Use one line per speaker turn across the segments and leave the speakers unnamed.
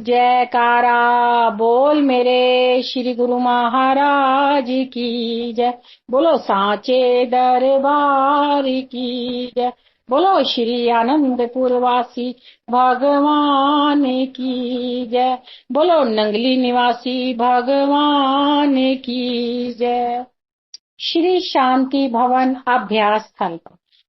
जयकारा बोल मेरे श्री गुरु महाराज की जय। बोलो सांचे दरबार की जय। बोलो श्री आनंदपुर वासी भगवान की जय। बोलो नंगली निवासी भगवान की जय। श्री शांति भवन अभ्यास स्थल।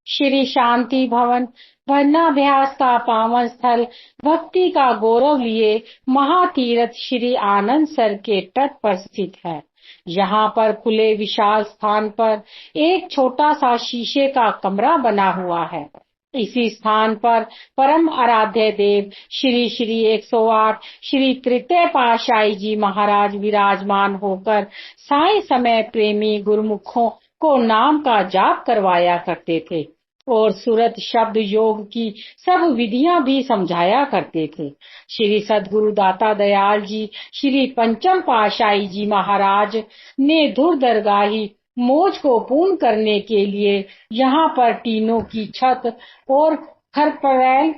श्री शांति भवन भजनाभ्यास का पावन स्थल भक्ति का गौरव लिए महातीर्थ श्री आनंद सर के तट पर स्थित है। यहाँ पर खुले विशाल स्थान पर एक छोटा सा शीशे का कमरा बना हुआ है। इसी स्थान पर परम आराध्य देव श्री श्री 108 श्री तृतीय पातशाही जी महाराज विराजमान होकर साय समय प्रेमी गुरुमुखों को नाम का जाप करवाया करते थे और सूरत शब्द योग की सब विधियां भी समझाया करते थे। श्री सद्गुरु दाता दयाल जी श्री पंचम पातशाही जी महाराज ने धुर दरगाही मौज को पूर्ण करने के लिए यहाँ पर टीनों की छत और खरपरैल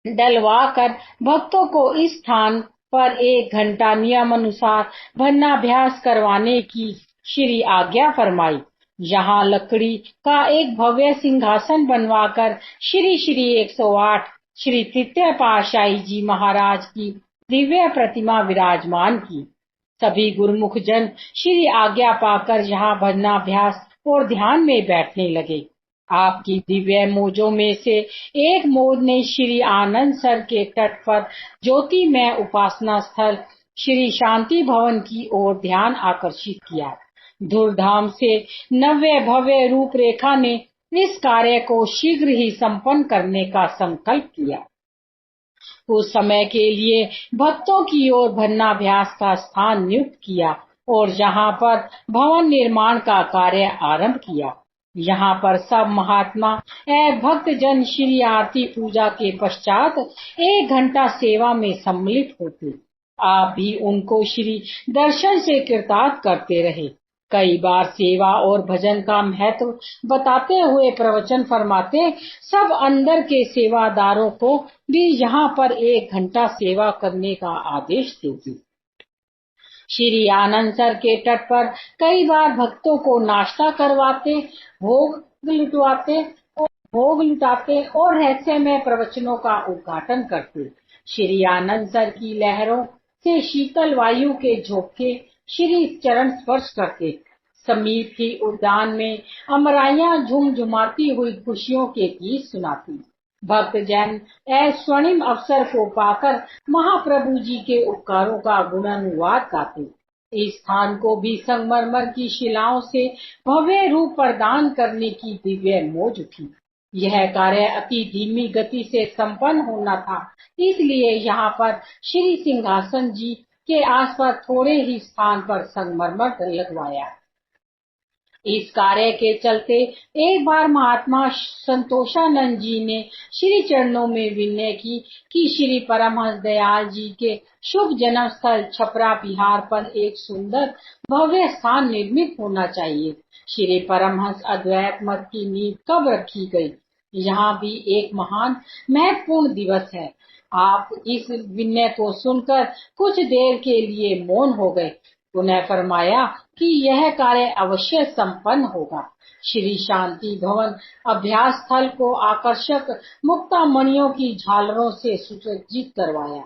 डलवाकर भक्तों को इस स्थान पर 1 घंटा नियमानुसार भजनाभ्यास करवाने की श्री आज्ञा फरमाई। यहाँ लकड़ी का एक भव्य सिंहासन बनवाकर श्री श्री 108 श्री तृतीय पातशाही जी महाराज की दिव्य प्रतिमा विराजमान की। सभी गुरुमुख जन श्री आज्ञा पाकर यहाँ भजनाभ्यास और ध्यान में बैठने लगे। आपकी दिव्य मौजों में से एक मौज ने श्री आनंद सर के तट पर ज्योतिमय उपासना स्थल श्री शांति भवन की ओर ध्यान आकर्षित किया। धूमधाम से नव्य भव्य रूपरेखा ने इस कार्य को शीघ्र ही संपन्न करने का संकल्प किया। उस समय के लिए भक्तों की ओर भजनाभ्यास का स्थान नियुक्त किया और यहाँ पर भवन निर्माण का कार्य आरंभ किया। यहाँ पर सब महात्मा एवं भक्त जन श्री आरती पूजा के पश्चात 1 घंटा सेवा में सम्मिलित होते। आप भी उनको श्री दर्शन से कृतार्थ करते रहे। कई बार सेवा और भजन का महत्व बताते हुए प्रवचन फरमाते। सब अंदर के सेवादारों को भी यहाँ पर 1 घंटा सेवा करने का आदेश देते। श्री आनंद सर के तट पर कई बार भक्तों को नाश्ता करवाते, भोग लुटाते और रहस्यमय प्रवचनों का उद्घाटन करते। श्री आनंद सर की लहरों से शीतल वायु के झोंके श्री चरण स्पर्श करते। समीप ही उद्यान में अमराइयां झुमझुमाती हुई खुशियों के गीत सुनाती। भक्त जन स्वर्णिम अवसर को पाकर महाप्रभु जी के उपकारों का गुणानुवाद गाते। इस स्थान को भी संगमरमर की शिलाओं से भव्य रूप प्रदान करने की दिव्य मौज उठी। यह कार्य अति धीमी गति से संपन्न होना था, इसलिए यहाँ पर श्री सिंहासन जी के आसपास थोड़े ही स्थान पर संगमरमर लगवाया। इस कार्य के चलते एक बार महात्मा संतोषानंद जी ने श्री चरणों में विनय की कि श्री परमहंस दयाल जी के शुभ जन्म स्थल छपरा बिहार पर एक सुंदर भव्य स्थान निर्मित होना चाहिए। श्री परमहंस अद्वैत मत की नींव कब रखी गई? यहाँ भी एक महान महत्वपूर्ण दिवस है। आप इस विनय को सुनकर कुछ देर के लिए मौन हो गए। उन्हें फरमाया कि यह कार्य अवश्य संपन्न होगा। श्री शांति भवन अभ्यास स्थल को आकर्षक मुक्ता मणियों की झालरों से सुसज्जित करवाया।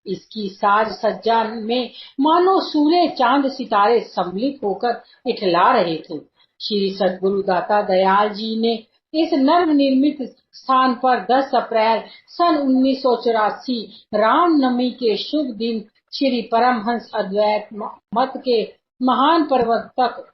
इसकी साज सज्जा में मानो सूर्य चांद सितारे सम्मिलित होकर इठला रहे थे। श्री सद्गुरु दाता दयाल जी ने इस नव निर्मित स्थान पर 10 अप्रैल सन 1984 रामनवमी के शुभ दिन श्री परमहंस अद्वैत मत के महान प्रवर्तक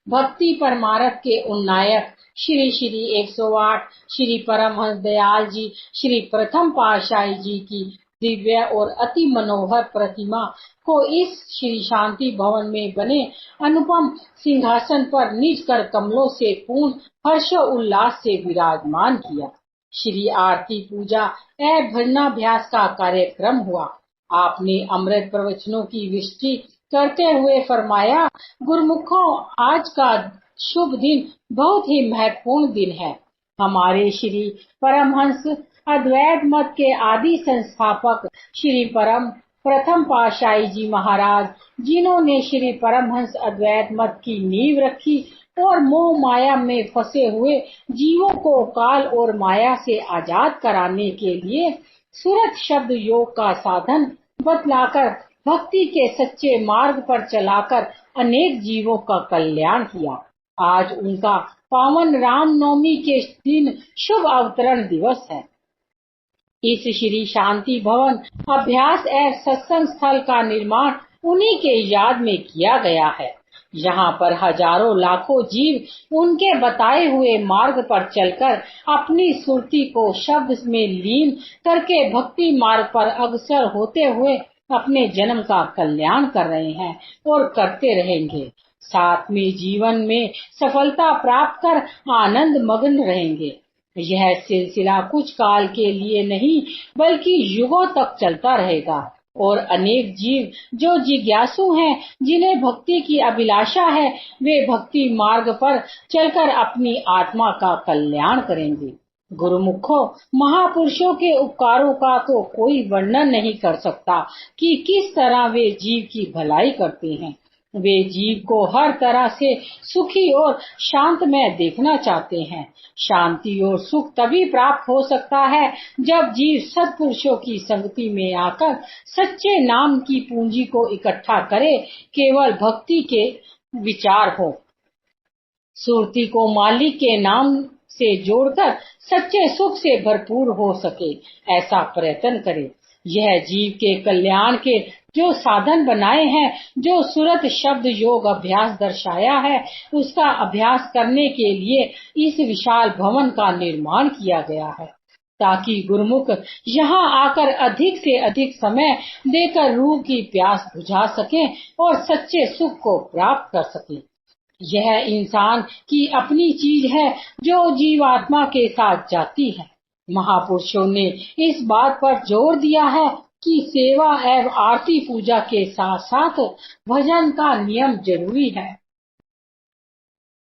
भक्ति परमार्थ के उन्नायक श्री श्री 108 श्री परमहंस दयाल जी श्री प्रथम पातशाही जी की दिव्य और अति मनोहर प्रतिमा को इस श्री शांति भवन में बने अनुपम सिंहासन पर निज कर कमलों से पूर्ण हर्ष उल्लास से विराजमान किया। श्री आरती पूजा एवं भजनाभ्यास का कार्यक्रम हुआ। आपने अमृत प्रवचनों की वृष्टि करते हुए फरमाया, गुरुमुखों, आज का शुभ दिन बहुत ही महत्वपूर्ण दिन है। हमारे श्री परमहंस अद्वैत मत के आदि संस्थापक श्री परम प्रथम पातशाही जी महाराज, जिन्होंने श्री परमहंस अद्वैत मत की नींव रखी और मोह माया में फंसे हुए जीवों को काल और माया से आजाद कराने के लिए सुरत शब्द योग का साधन बतलाकर भक्ति के सच्चे मार्ग पर चलाकर अनेक जीवों का कल्याण किया। आज उनका पावन रामनवमी के दिन शुभ अवतरण दिवस है। इस श्री शांति भवन अभ्यास एवं सत्संग स्थल का निर्माण उन्हीं के याद में किया गया है। यहाँ पर हजारों लाखों जीव उनके बताए हुए मार्ग पर चलकर अपनी सुरती को शब्द में लीन करके भक्ति मार्ग पर अग्रसर होते हुए अपने जन्म का कल्याण कर रहे हैं और करते रहेंगे। साथ में जीवन में सफलता प्राप्त कर आनंद मग्न रहेंगे। यह सिलसिला कुछ काल के लिए नहीं बल्कि युगों तक चलता रहेगा और अनेक जीव जो जिज्ञासु हैं, जिन्हें भक्ति की अभिलाषा है, वे भक्ति मार्ग पर चलकर अपनी आत्मा का कल्याण करेंगे। गुरुमुखों, महापुरुषों के उपकारों का तो कोई वर्णन नहीं कर सकता कि किस तरह वे जीव की भलाई करते हैं। वे जीव को हर तरह से सुखी और शांतमय देखना चाहते हैं। शांति और सुख तभी प्राप्त हो सकता है जब जीव सत्पुरुषों की संगति में आकर सच्चे नाम की पूंजी को इकट्ठा करे, केवल भक्ति के विचार हो, सुरती को मालिक के नाम से जोड़कर सच्चे सुख से भरपूर हो सके, ऐसा प्रयत्न करे। यह जीव के कल्याण के जो साधन बनाए हैं, जो सुरत शब्द योग अभ्यास दर्शाया है, उसका अभ्यास करने के लिए इस विशाल भवन का निर्माण किया गया है, ताकि गुरुमुख यहाँ आकर अधिक से अधिक समय देकर रूह की प्यास बुझा सकें और सच्चे सुख को प्राप्त कर सकें। यह इंसान की अपनी चीज है जो जीवात्मा के साथ जाती है। महापुरुषों ने इस बात पर जोर दिया है कि सेवा एवं आरती पूजा के साथ साथ भजन का नियम जरूरी है।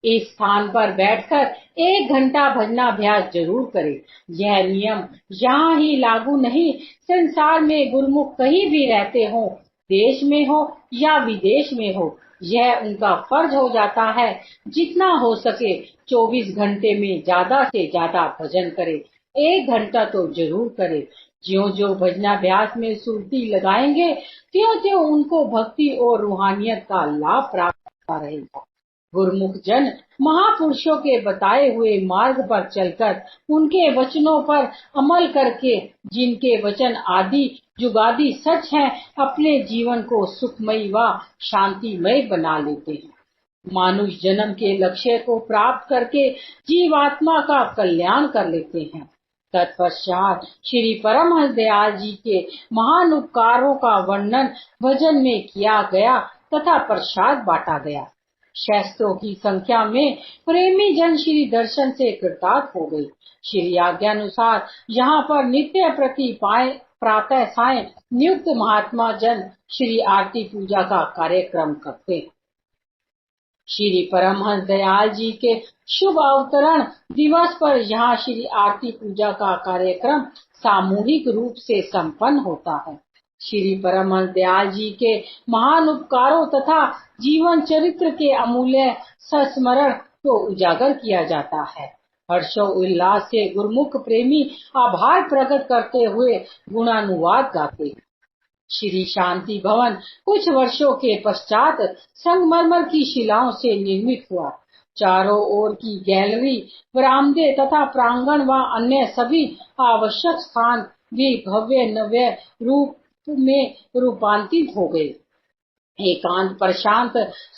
इस स्थान पर बैठकर 1 घंटा भजनाभ्यास जरूर करें। यह नियम यहाँ ही लागू नहीं, संसार में गुरुमुख कहीं भी रहते हो, देश में हो या विदेश में हो, यह उनका फर्ज हो जाता है। जितना हो सके 24 घंटे में ज्यादा से ज्यादा भजन करे। 1 घंटा तो जरूर करे। ज्यों-ज्यों भजनाभ्यास में सुरती लगाएंगे, त्यों-त्यों उनको भक्ति और रूहानियत का लाभ प्राप्त होता रहेगा। गुरुमुख जन महापुरुषों के बताए हुए मार्ग पर चलकर उनके वचनों पर अमल करके, जिनके वचन आदि जुगादि सच हैं, अपने जीवन को सुखमय व शांतिमय बना लेते हैं। मानुष जन्म के लक्ष्य को प्राप्त करके जीवात्मा का कल्याण कर लेते हैं। तत्पश्चात श्री परमहंस दयाल जी के महान उपकारों का वर्णन भजन में किया गया तथा प्रसाद बांटा गया। शास्त्रों की संख्या में प्रेमी जन श्री दर्शन से कृतार्थ हो गए। श्री आज्ञानुसार यहाँ पर नित्य प्रति प्रातः साय नियुक्त महात्मा जन श्री आरती पूजा का कार्यक्रम करते। श्री परमहंस दयाल जी के शुभ अवतरण दिवस पर यहाँ श्री आरती पूजा का कार्यक्रम सामूहिक रूप से संपन्न होता है। श्री परमहंस दयाल जी के महान उपकारों तथा जीवन चरित्र के अमूल्य संस्मरण को उजागर किया जाता है। हर्षो उल्लास से गुरुमुख प्रेमी आभार प्रकट करते हुए गुणानुवाद गाते। श्री शांति भवन कुछ वर्षों के पश्चात संगमरमर की शिलाओं से निर्मित हुआ। चारों ओर की गैलरी, बरामदे तथा प्रांगण व अन्य सभी आवश्यक स्थान भी भव्य नव्य रूप में रूपांतरित हो गए। एकांत प्रशांत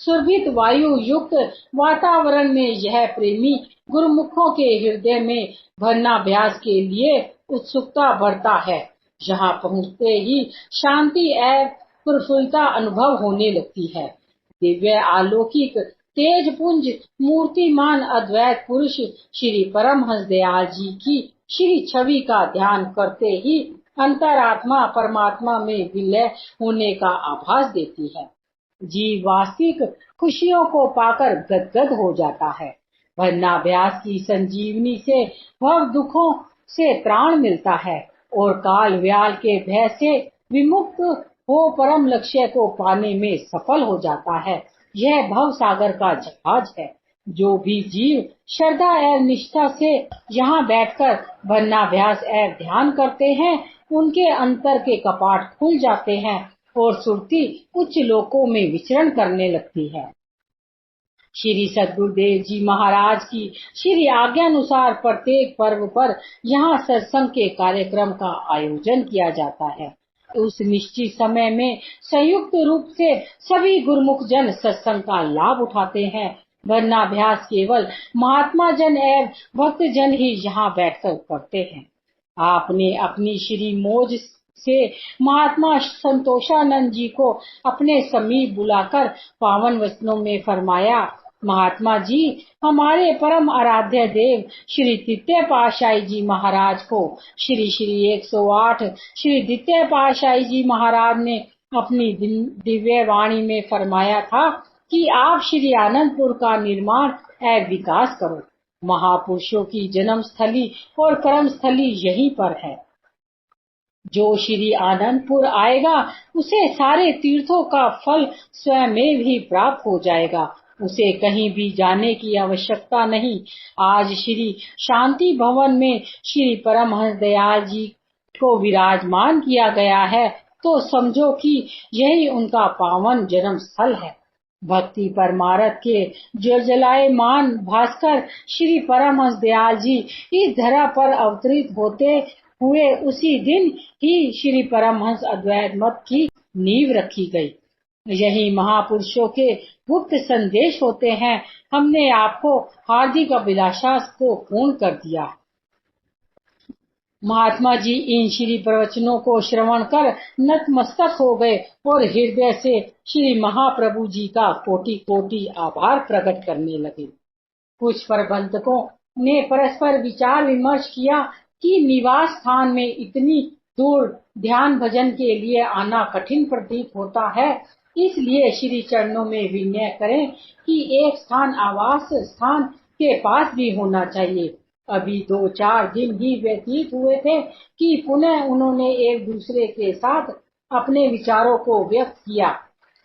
सुरभित वायु युक्त वातावरण में यह प्रेमी गुरुमुखों के हृदय में भजनाभ्यास के लिए उत्सुकता बढ़ता है। जहाँ पहुँचते ही शांति एवं प्रफुल्लता अनुभव होने लगती है। दिव्य अलौकिक तेज पुंज मूर्तिमान अद्वैत पुरुष श्री परमहंस दयाल जी की श्री छवि का ध्यान करते ही अंतरात्मा परमात्मा में विलय होने का आभास देती है। जीव वास्तविक खुशियों को पाकर गदगद हो जाता है। भजनाभ्यास की संजीवनी से भव दुखों से त्राण मिलता है और काल व्याल के भय से विमुक्त हो परम लक्ष्य को पाने में सफल हो जाता है। यह भव सागर का जहाज है। जो भी जीव श्रद्धा एवं निष्ठा से यहाँ बैठकर भजनाभ्यास एवं ध्यान करते हैं, उनके अंतर के कपाट खुल जाते हैं और सुरती उच्च लोकों में विचरण करने लगती है। श्री सद्गुरुदेव जी महाराज की श्री आज्ञानुसार प्रत्येक पर्व पर यहाँ सत्संग के कार्यक्रम का आयोजन किया जाता है। उस निश्चित समय में संयुक्त रूप से सभी गुरुमुख जन सत्संग का लाभ उठाते हैं। भजनाभ्यास केवल महात्मा जन एवं भक्त जन ही यहाँ बैठकर करते हैं। आपने अपनी श्री मौज से महात्मा संतोषानंद जी को अपने समीप बुलाकर पावन वचनों में फरमाया, महात्मा जी, हमारे परम आराध्य देव श्री तृतीय पातशाही जी महाराज को श्री श्री 108 श्री द्वितीय पातशाही जी महाराज ने अपनी दिव्य वाणी में फरमाया था कि आप श्री आनंदपुर का निर्माण एवं विकास करो। महापुरुषों की जन्म स्थली और कर्म स्थली यहीं पर है। जो श्री आनंदपुर आएगा उसे सारे तीर्थों का फल स्वयं में भी प्राप्त हो जाएगा। उसे कहीं भी जाने की आवश्यकता नहीं। आज श्री शांति भवन में श्री परमहंस दयाल जी को विराजमान किया गया है, तो समझो कि यही उनका पावन जन्म स्थल है। भक्ति परमारथ के जलायमान भास्कर श्री परमहंस दयाल जी इस धरा पर अवतरित होते हुए उसी दिन ही श्री परमहंस अद्वैत मत की नींव रखी गई। यही महापुरुषों के गुप्त संदेश होते हैं। हमने आपको हार्दिक अभिलाषा को पूर्ण कर दिया। महात्मा जी इन श्री प्रवचनों को श्रवण कर नतमस्तक हो गए और हृदय से श्री महाप्रभु जी का कोटि कोटि आभार प्रकट करने लगे। कुछ प्रबंधकों ने परस्पर विचार विमर्श किया कि निवास स्थान में इतनी दूर ध्यान भजन के लिए आना कठिन प्रतीत होता है, इसलिए श्री चरणों में विनय करें कि एक स्थान आवास स्थान के पास भी होना चाहिए। अभी 2-4 दिन ही व्यतीत हुए थे कि पुनः उन्होंने एक दूसरे के साथ अपने विचारों को व्यक्त किया।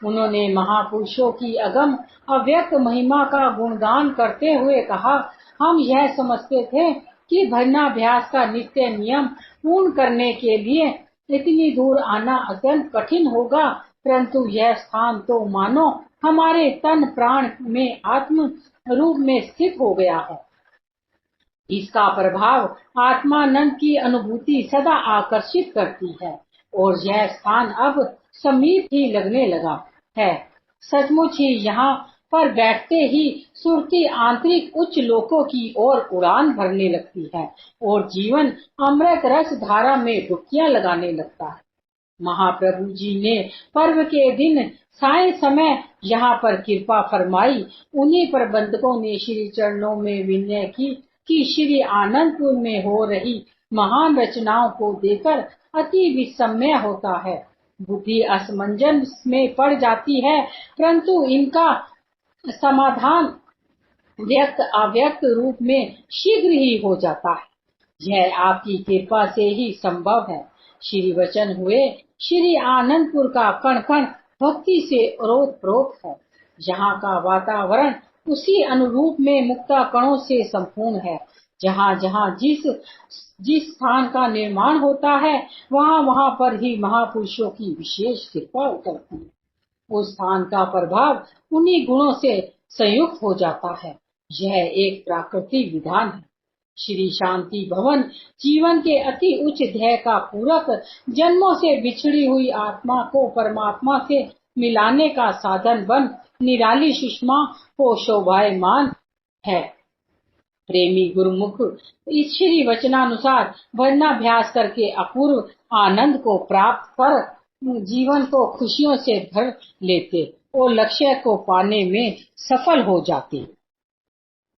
उन्होंने महापुरुषों की अगम अव्यक्त महिमा का गुणगान करते हुए कहा, हम यह समझते थे कि भजनाभ्यास का नित्य नियम पूर्ण करने के लिए इतनी दूर आना अत्यंत कठिन होगा, परंतु यह स्थान तो मानो हमारे तन प्राण में आत्म रूप में स्थित हो गया है। इसका प्रभाव आत्मानंद की अनुभूति सदा आकर्षित करती है और यह स्थान अब समीप ही लगने लगा है। सचमुच ही यहाँ पर बैठते ही सुरती आंतरिक उच्च लोकों की ओर उड़ान भरने लगती है और जीवन अमृत रस धारा में डुबकियां लगाने लगता है। महाप्रभु जी ने पर्व के दिन साय समय यहाँ पर कृपा फरमाई। उन्हीं प्रबंधकों ने श्री चरणों में विनय की कि श्री आनंदपुर में हो रही महान रचनाओं को देखकर अति विस्मय होता है। बुद्धि असमंजस में पड़ जाती है, परंतु इनका समाधान व्यक्त अव्यक्त रूप में शीघ्र ही हो जाता है। यह आपकी कृपा से ही संभव है। श्री वचन हुए श्री आनंदपुर का कण कण भक्ति से ओतप्रोत है। यहाँ का वातावरण उसी अनुरूप में मुक्ता कणों से संपूर्ण है। जहाँ जहाँ जिस स्थान का निर्माण होता है, वहाँ पर ही महापुरुषों की विशेष कृपा उतरती है। उस स्थान का प्रभाव उन्हीं गुणों से संयुक्त हो जाता है। यह एक प्राकृतिक विधान है। श्री शांति भवन जीवन के अति उच्च ध्येय का पूरक, जन्मों से बिछड़ी हुई आत्मा को परमात्मा से मिलाने का साधन बन निराली सुषमा को शोभायमान है। प्रेमी गुरुमुख इस श्री वचनानुसार भजनाभ्यास करके अपूर्व आनंद को प्राप्त कर जीवन को खुशियों से भर लेते और लक्ष्य को पाने में सफल हो जाते।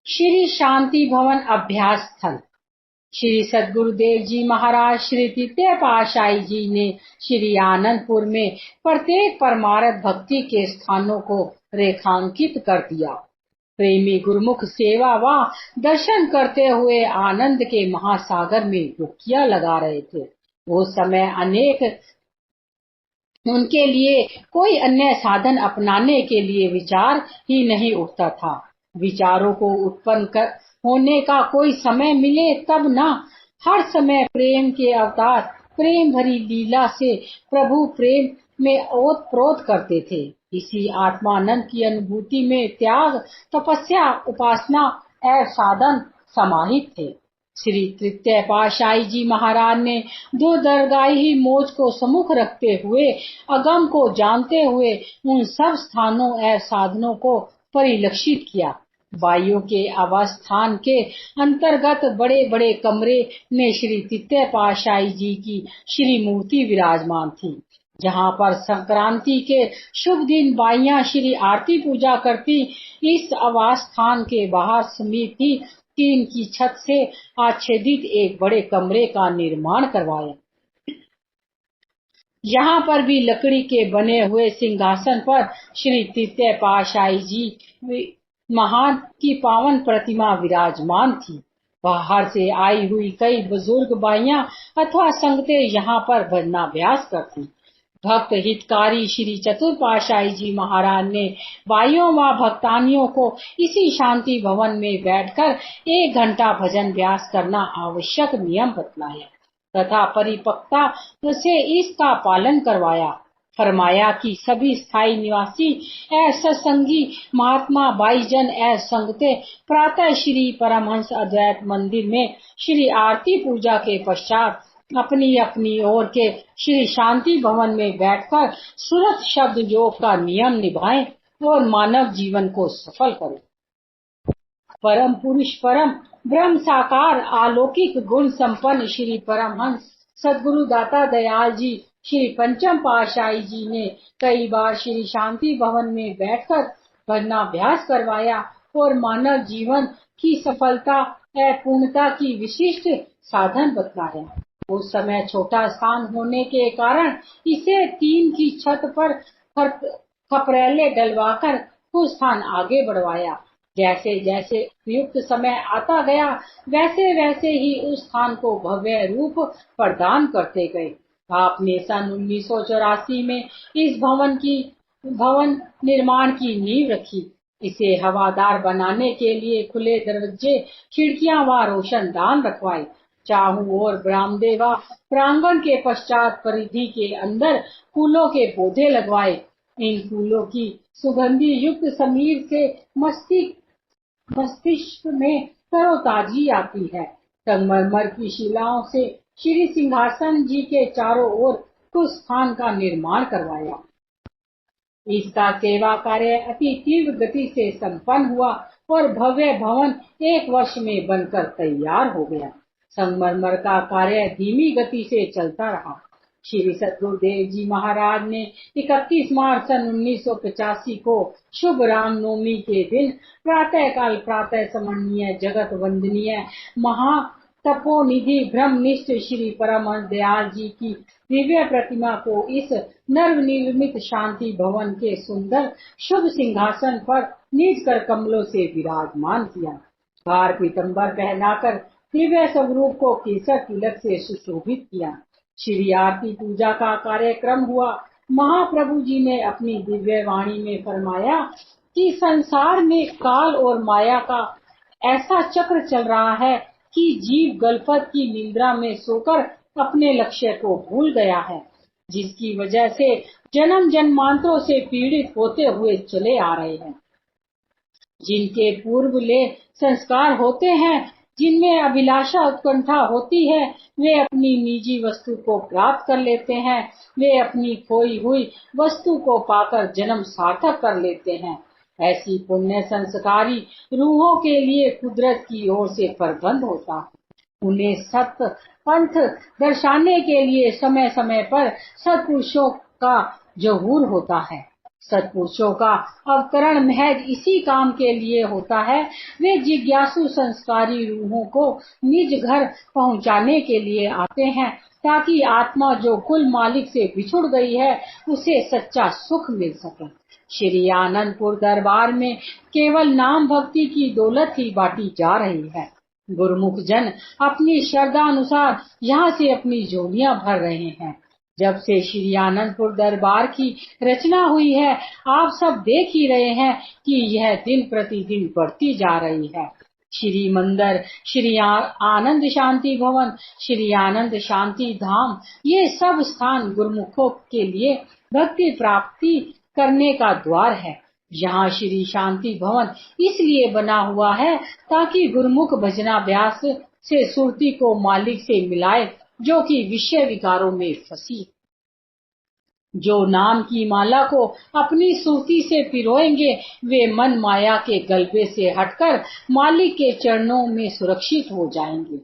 श्री शांति भवन अभ्यास स्थल। श्री सद्गुरुदेव जी महाराज श्री तृतीय पातशाही जी ने श्री आनंदपुर में प्रत्येक परमार्थ भक्ति के स्थानों को रेखांकित कर दिया। प्रेमी गुरुमुख सेवा व दर्शन करते हुए आनंद के महासागर में डुबकियां लगा रहे थे। उस समय अनेक उनके लिए कोई अन्य साधन अपनाने के लिए विचार ही नहीं उठता था। विचारों को उत्पन्न होने का कोई समय मिले तब न, हर समय प्रेम के अवतार प्रेम भरी लीला से प्रभु प्रेम में ओतप्रोत करते थे। इसी आत्मानंद की अनुभूति में त्याग, तपस्या, उपासना और साधन समाहित थे। श्री तृतीय पातशाही जी महाराज ने दो दरगाही मोज को सम्मुख रखते हुए, अगम को जानते हुए उन सब स्थानों और साधनों को परिलक्षित किया। वायु के अवस्थान के अंतर्गत बड़े बड़े कमरे में श्री तृतीय पातशाही जी की श्री मूर्ति विराजमान थी, जहाँ पर संक्रांति के शुभ दिन बाइयां श्री आरती पूजा करती। इस आवास स्थान के बाहर समीप ही टीन की छत से आच्छादित एक बड़े कमरे का निर्माण करवाया। यहाँ पर भी लकड़ी के बने हुए सिंहासन पर श्री तृतीय पातशाही जी महान की पावन प्रतिमा विराजमान थी। बाहर से आई हुई कई बुजुर्ग बाइयां अथवा संगतें यहाँ पर भजनाभ्यास करती। भक्त हितकारी श्री चतुर पातशाही जी महाराज ने बाइयों व भक्तानियों को इसी शांति भवन में बैठकर 1 घंटा भजन व्यास करना आवश्यक नियम बतलाया तथा परिपक्वता से इसका पालन करवाया। फरमाया कि सभी स्थायी निवासी सत्संगी महात्मा बाईजन संगते प्रातः श्री परमहंस अद्वैत मंदिर में श्री आरती पूजा के पश्चात अपनी अपनी ओर के श्री शांति भवन में बैठकर सुरत शब्द योग का नियम निभाएं और मानव जीवन को सफल करें। परम पुरुष परम ब्रह्म साकार अलौकिक गुण संपन्न श्री परमहंस सद्गुरु दाता दयाल जी श्री पंचम पातशाही जी ने कई बार श्री शांति भवन में बैठकर भजनाभ्यास करवाया और मानव जीवन की सफलता और पूर्णता की विशिष्ट साधन बतलाया। उस समय छोटा स्थान होने के कारण इसे टीन की छत पर खपरेले डलवाकर कुछ स्थान आगे बढ़वाया। जैसे जैसे उपयुक्त समय आता गया वैसे वैसे ही उस स्थान को भव्य रूप प्रदान करते गए। आपने सन 1984 में इस भवन निर्माण की नींव रखी। इसे हवादार बनाने के लिए खुले दरवाजे, खिड़कियां व रोशनदान रखवाए। चारों ओर बरामदे व प्रांगण के पश्चात परिधि के अंदर फूलों के पौधे लगवाए। इन फूलों की सुगंधि युक्त समीर से मस्तिष्क में तरोताजी आती है। संगमरमर की शिलाओं से श्री सिंहासन जी के चारों ओर कुछ स्थान का निर्माण करवाया। इसका सेवा कार्य अति तीव्र गति से संपन्न हुआ और भव्य भवन 1 वर्ष में बनकर तैयार हो गया। संगमरमर का कार्य धीमी गति से चलता रहा। श्री सद्गुरुदेव जी महाराज ने 31 मार्च सन 1985 को शुभ रामनवमी के दिन प्रातःकाल प्रातः स्मरणीय जगत वंदनीय महातपोनिधि ब्रह्मनिष्ठ श्री परमहंस दयाल जी की दिव्य प्रतिमा को इस नवनिर्मित शांति भवन के सुंदर शुभ सिंहासन पर निज कर कमलों से विराजमान किया। हार पीतम्बर पहनाकर दिव्य स्वरूप को केसर तिलक से सुशोभित किया। श्री आरती पूजा का कार्यक्रम हुआ। महाप्रभु जी ने अपनी दिव्य वाणी में फरमाया कि संसार में काल और माया का ऐसा चक्र चल रहा है कि जीव गलफत की निद्रा में सोकर अपने लक्ष्य को भूल गया है, जिसकी वजह से जन्म जन्मांतरों से पीड़ित होते हुए चले आ रहे हैं। जिनके पूर्व ले संस्कार होते हैं, जिनमें अभिलाषा उत्कंठा होती है, वे अपनी निजी वस्तु को प्राप्त कर लेते हैं। वे अपनी खोई हुई वस्तु को पाकर जन्म सार्थक कर लेते हैं। ऐसी पुण्य संस्कारी रूहों के लिए कुदरत की ओर से प्रबंध होता है। उन्हें सत्य पंथ दर्शाने के लिए समय समय पर सत्पुरुषों का ज़हूर होता है। सत्पुरुषों का अवतरण महज इसी काम के लिए होता है। वे जिज्ञासु संस्कारी रूहों को निज घर पहुंचाने के लिए आते हैं, ताकि आत्मा जो कुल मालिक से बिछुड़ गई है उसे सच्चा सुख मिल सके। श्री आनंदपुर दरबार में केवल नाम भक्ति की दौलत ही बांटी जा रही है। गुरुमुख जन अपनी श्रद्धा अनुसार यहाँ से अपनी झोलियां भर रहे हैं। जब से श्री आनंदपुर दरबार की रचना हुई है, आप सब देख ही रहे हैं कि यह दिन प्रतिदिन बढ़ती जा रही है। श्री मंदिर, श्री आनंद शांति भवन, श्री आनंद शांति धाम, ये सब स्थान गुरुमुखों के लिए भक्ति प्राप्ति करने का द्वार है। यहाँ श्री शांति भवन इसलिए बना हुआ है ताकि गुरुमुख भजनाभ्यास से सुरती को मालिक से मिलाए, जो कि विषय विकारों में फंसी। जो नाम की माला को अपनी सुरती से पिरोएंगे, वे मन माया के गलबे से हटकर मालिक के चरणों में सुरक्षित हो जाएंगे।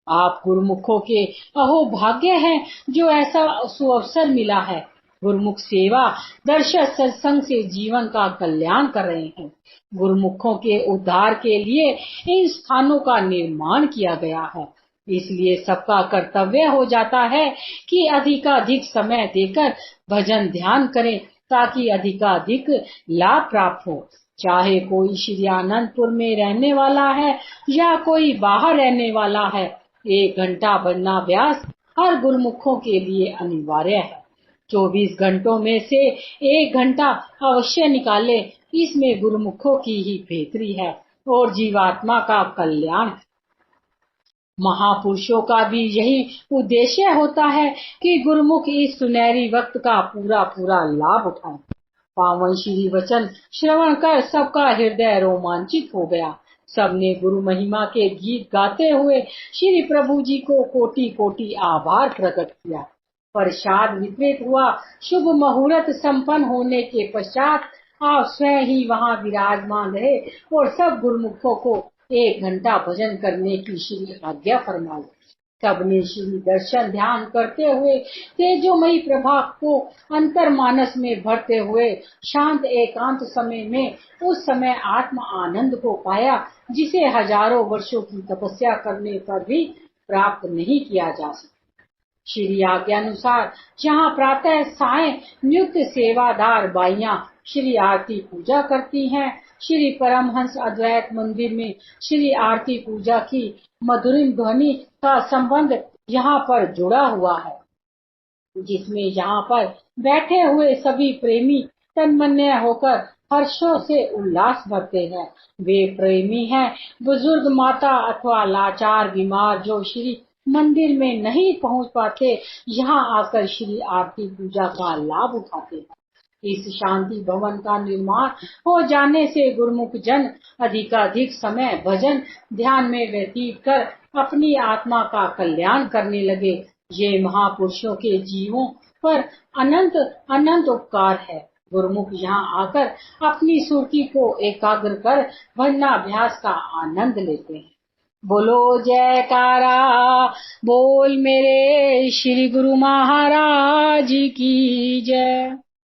आप गुरुमुखों के अहो भाग्य हैं जो ऐसा सुअवसर मिला है। गुरुमुख सेवा दर्शन सत्संग से जीवन का कल्याण कर रहे हैं। गुरुमुखों के उद्धार के लिए इन स्थानों का निर्माण किया गया है। इसलिए सबका कर्तव्य हो जाता है कि अधिकाधिक समय देकर भजन ध्यान करें, ताकि अधिकाधिक लाभ प्राप्त हो। चाहे कोई श्री आनंदपुर में रहने वाला है या कोई बाहर रहने वाला है, 1 घंटा भजनाभ्यास हर गुरुमुखों के लिए अनिवार्य है। 24 घंटों में से 1 घंटा अवश्य निकाले। इसमें गुरुमुखों की ही बेहतरी है और जीवात्मा का कल्याण। महापुरुषों का भी यही उद्देश्य होता है कि गुरुमुख इस सुनहरी वक्त का पूरा पूरा लाभ उठाएं। पावन श्री वचन श्रवण कर सबका हृदय रोमांचित हो गया। सबने गुरु महिमा के गीत गाते हुए श्री प्रभु जी को कोटि कोटि आभार प्रकट किया। प्रसाद वितरित हुआ। शुभ मुहूर्त संपन्न होने के पश्चात आप स्वयं ही वहां विराजमान रहे और सब गुरुमुखों को 1 घंटा भजन करने की श्री आज्ञा फरमाई। सबने श्री दर्शन ध्यान करते हुए तेजोमयी प्रभा को अंतर मानस में भरते हुए शांत एकांत समय में उस समय आत्म आनंद को पाया, जिसे हजारों वर्षों की तपस्या करने पर भी प्राप्त नहीं किया जा सकता। श्री आज्ञानुसार जहाँ प्रातः साय नियुक्त सेवादार बाइयां श्री आरती पूजा करती हैं, श्री परमहंस अद्वैत मंदिर में श्री आरती पूजा की मधुरिम ध्वनि का संबंध यहाँ पर जुड़ा हुआ है, जिसमें यहाँ पर बैठे हुए सभी प्रेमी तन्मय होकर हर्षों से उल्लास भरते हैं। वे प्रेमी हैं बुजुर्ग माता अथवा लाचार बीमार जो श्री मंदिर में नहीं पहुंच पाते, यहाँ आकर श्री आरती पूजा का लाभ उठाते हैं। इस शांति भवन का निर्माण हो जाने से गुरुमुख जन अधिकाधिक समय भजन ध्यान में व्यतीत कर अपनी आत्मा का कल्याण करने लगे। ये महापुरुषों के जीवों पर अनंत अनंत उपकार है। गुरुमुख यहाँ आकर अपनी सुरती को एकाग्र कर भजनाभ्यास का आनंद लेते हैं। बोलो जयकारा बोल मेरे श्री गुरु महाराज की जय।